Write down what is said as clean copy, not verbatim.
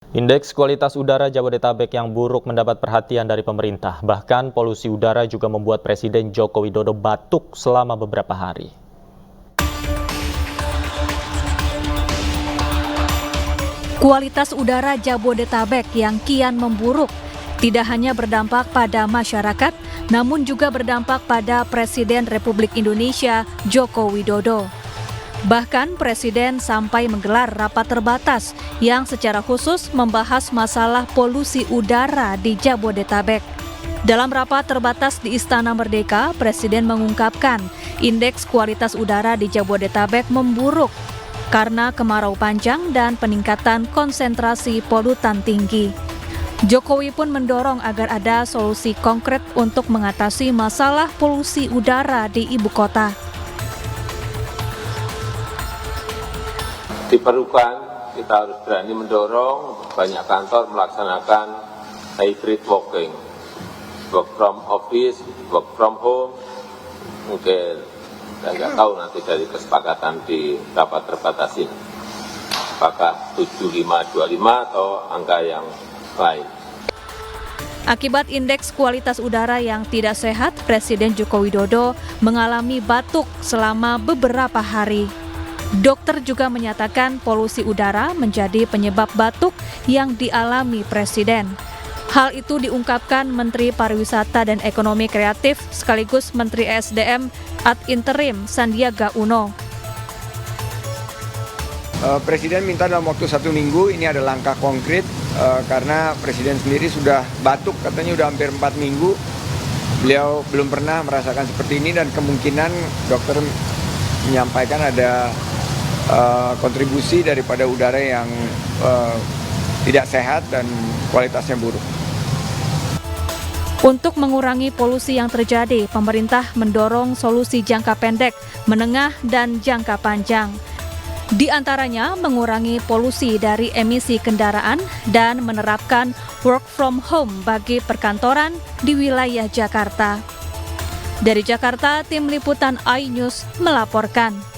Indeks kualitas udara Jabodetabek yang buruk mendapat perhatian dari pemerintah. Bahkan polusi udara juga membuat Presiden Joko Widodo batuk selama beberapa hari. Kualitas udara Jabodetabek yang kian memburuk tidak hanya berdampak pada masyarakat, namun juga berdampak pada Presiden Republik Indonesia Joko Widodo. Bahkan Presiden sampai menggelar rapat terbatas yang secara khusus membahas masalah polusi udara di Jabodetabek. Dalam rapat terbatas di Istana Merdeka, Presiden mengungkapkan indeks kualitas udara di Jabodetabek memburuk karena kemarau panjang dan peningkatan konsentrasi polutan tinggi. Jokowi pun mendorong agar ada solusi konkret untuk mengatasi masalah polusi udara di ibu kota. Diperlukan, kita harus berani mendorong banyak kantor melaksanakan hybrid working, work from office, work from home. Mungkin saya nggak tahu nanti dari kesepakatan di rapat terbatas ini, apakah 7525 atau angka yang lain. Akibat indeks kualitas udara yang tidak sehat, Presiden Joko Widodo mengalami batuk selama beberapa hari. Dokter juga menyatakan polusi udara menjadi penyebab batuk yang dialami Presiden. Hal itu diungkapkan Menteri Pariwisata dan Ekonomi Kreatif sekaligus Menteri ESDM ad interim Sandiaga Uno. Presiden minta dalam waktu 1 minggu, ini ada langkah konkret karena Presiden sendiri sudah batuk, katanya sudah hampir 4 minggu. Beliau belum pernah merasakan seperti ini dan kemungkinan dokter menyampaikan ada kontribusi daripada udara yang tidak sehat dan kualitasnya buruk. Untuk mengurangi polusi yang terjadi, pemerintah mendorong solusi jangka pendek, menengah, dan jangka panjang. Di antaranya mengurangi polusi dari emisi kendaraan dan menerapkan work from home bagi perkantoran di wilayah Jakarta. Dari Jakarta, tim liputan iNews melaporkan.